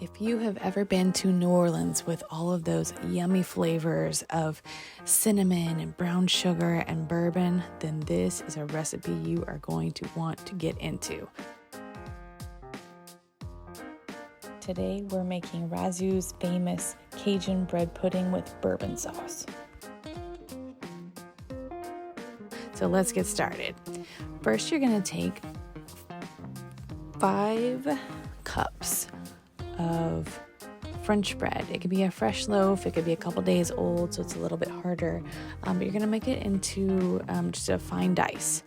If you have ever been to New Orleans with all of those yummy flavors of cinnamon and brown sugar and bourbon, then this is a recipe you are going to want to get into. Today we're making Razzoo's famous Cajun bread pudding with bourbon sauce. So let's get started. First, you're going to take 5 cups of French bread. It could be a fresh loaf, it could be a couple days old, so it's a little bit harder, but you're going to make it into just a fine dice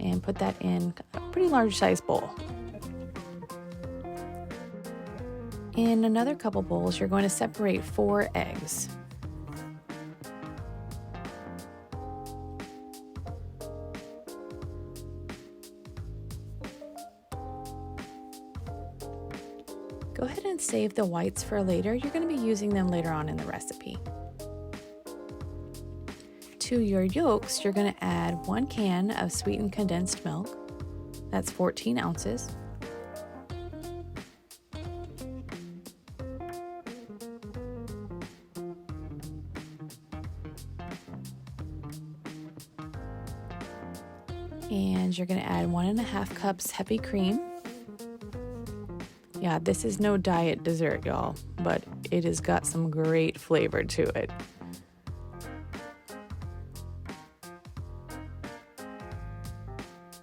and put that in a pretty large size bowl. In another couple bowls, you're going to separate 4 eggs. Go ahead and save the whites for later. You're going to be using them later on in the recipe. To your yolks, you're going to add 1 can of sweetened condensed milk. That's 14 ounces. And you're going to add 1.5 cups heavy cream. Yeah, this is no diet dessert, y'all, but it has got some great flavor to it.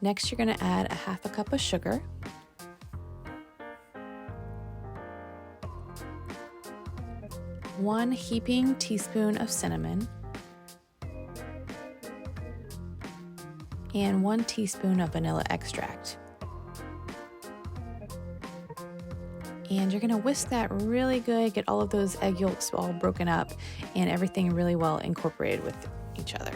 Next, you're going to add 1/2 cup of sugar. One heaping teaspoon of cinnamon. And 1 teaspoon of vanilla extract. And you're going to whisk that really good, get all of those egg yolks all broken up and everything really well incorporated with each other.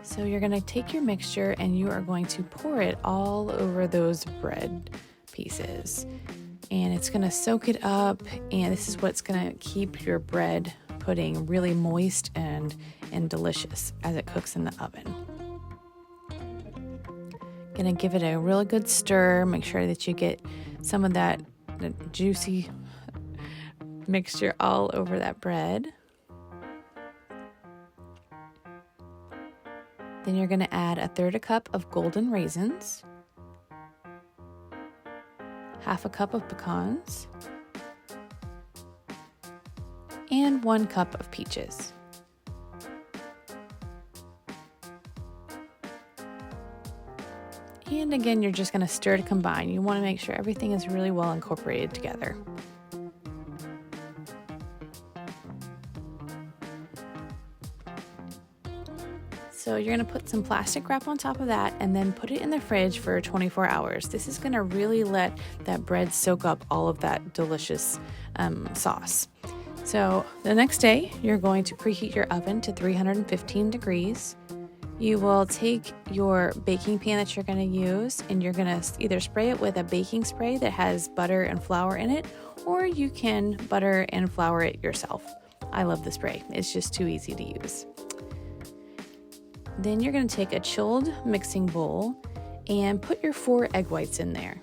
So you're going to take your mixture and you are going to pour it all over those bread pieces. And it's going to soak it up, and this is what's going to keep your bread pudding really moist and delicious as it cooks in the oven. Gonna give it a really good stir. Make sure that you get some of that juicy mixture all over that bread. Then you're gonna add 1/3 cup of golden raisins, 1/2 cup of pecans, and 1 cup of peaches. And again, you're just going to stir to combine. You want to make sure everything is really well incorporated together. So you're going to put some plastic wrap on top of that and then put it in the fridge for 24 hours. This is going to really let that bread soak up all of that delicious sauce. So the next day, you're going to preheat your oven to 315 degrees. You will take your baking pan that you're going to use and you're going to either spray it with a baking spray that has butter and flour in it, or you can butter and flour it yourself. I love the spray. It's just too easy to use. Then you're going to take a chilled mixing bowl and put your 4 egg whites in there.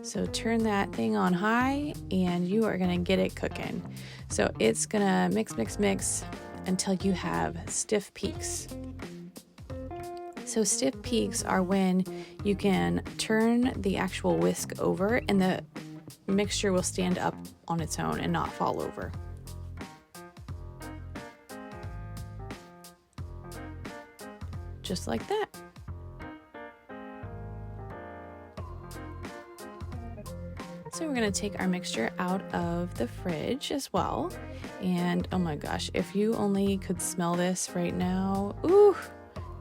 So turn that thing on high and you are gonna get it cooking. So it's gonna mix until you have stiff peaks. So stiff peaks are when you can turn the actual whisk over and the mixture will stand up on its own and not fall over. Just like that. So we're going to take our mixture out of the fridge as well. And oh my gosh, if you only could smell this right now, ooh,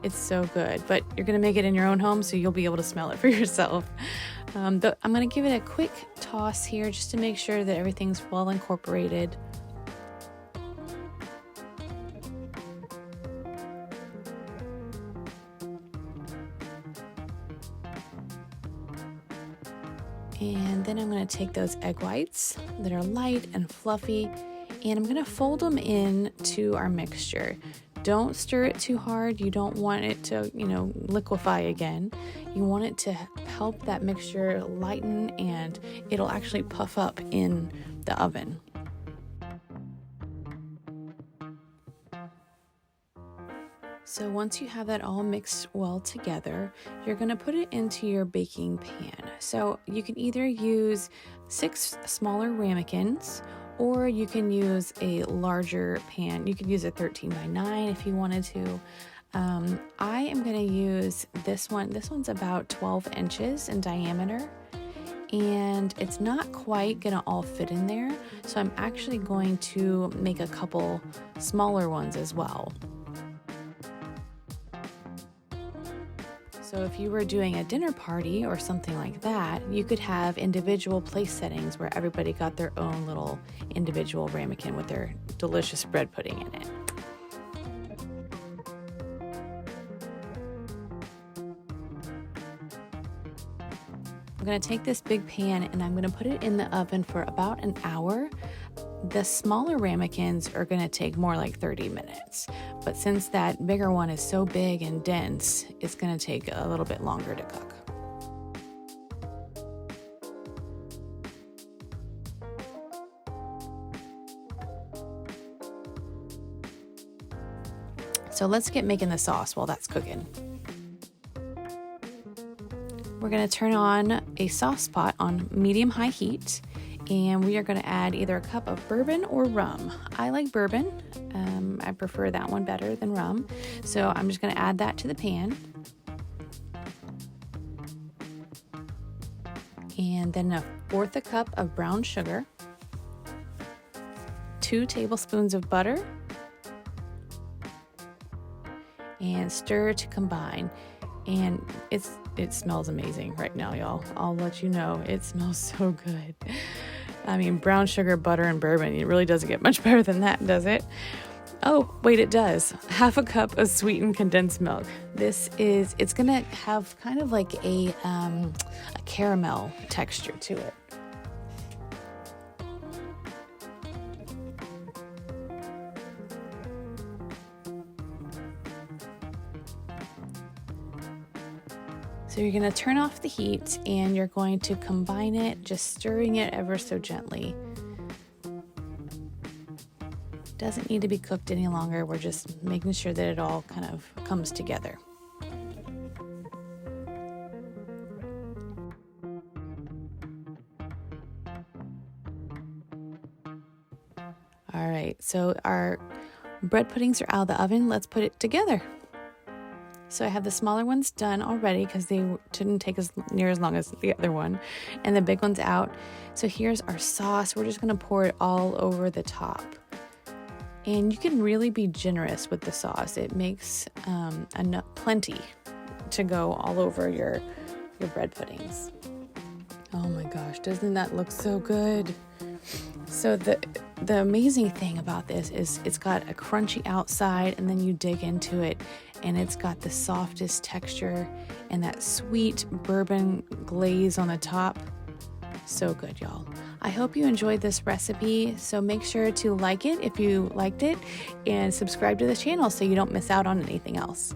it's so good. But you're going to make it in your own home, so you'll be able to smell it for yourself. I'm going to give it a quick toss here just to make sure that everything's well incorporated. And then I'm going to take those egg whites that are light and fluffy, and I'm going to fold them into our mixture. Don't stir it too hard. You don't want it to, liquefy again. You want it to help that mixture lighten, and it'll actually puff up in the oven. So once you have that all mixed well together, you're going to put it into your baking pan. So you can either use 6 smaller ramekins, or you can use a larger pan. You could use a 13 by 9 if you wanted to. I am going to use this one. This one's about 12 inches in diameter, and it's not quite going to all fit in there. So I'm actually going to make a couple smaller ones as well. So if you were doing a dinner party or something like that, you could have individual place settings where everybody got their own little individual ramekin with their delicious bread pudding in it. I'm going to take this big pan and I'm going to put it in the oven for about an hour. The smaller ramekins are going to take more like 30 minutes, but since that bigger one is so big and dense, it's going to take a little bit longer to cook. So let's get making the sauce while that's cooking. We're going to turn on a sauce pot on medium-high heat, and we are going to add either a cup of bourbon or rum. I like bourbon. I prefer that one better than rum. So I'm just going to add that to the pan. And then 1/4 cup of brown sugar, 2 tablespoons of butter, and stir to combine. And it smells amazing right now, y'all. I'll let you know, it smells so good. I mean, brown sugar, butter, and bourbon, it really doesn't get much better than that, does it? Oh, wait, it does. 1/2 cup of sweetened condensed milk. It's gonna have kind of like a caramel texture to it. So you're going to turn off the heat and you're going to combine it, just stirring it ever so gently. Doesn't need to be cooked any longer. We're just making sure that it all kind of comes together. All right, so our bread puddings are out of the oven. Let's put it together. So I have the smaller ones done already because they didn't take near as long as the other one, and the big one's out. So here's our sauce. We're just going to pour it all over the top. And you can really be generous with the sauce. It makes plenty to go all over your bread puddings. Oh my gosh, doesn't that look so good? So the amazing thing about this is it's got a crunchy outside, and then you dig into it and it's got the softest texture and that sweet bourbon glaze on the top. So good, y'all. I hope you enjoyed this recipe, so make sure to like it if you liked it and subscribe to the channel so you don't miss out on anything else.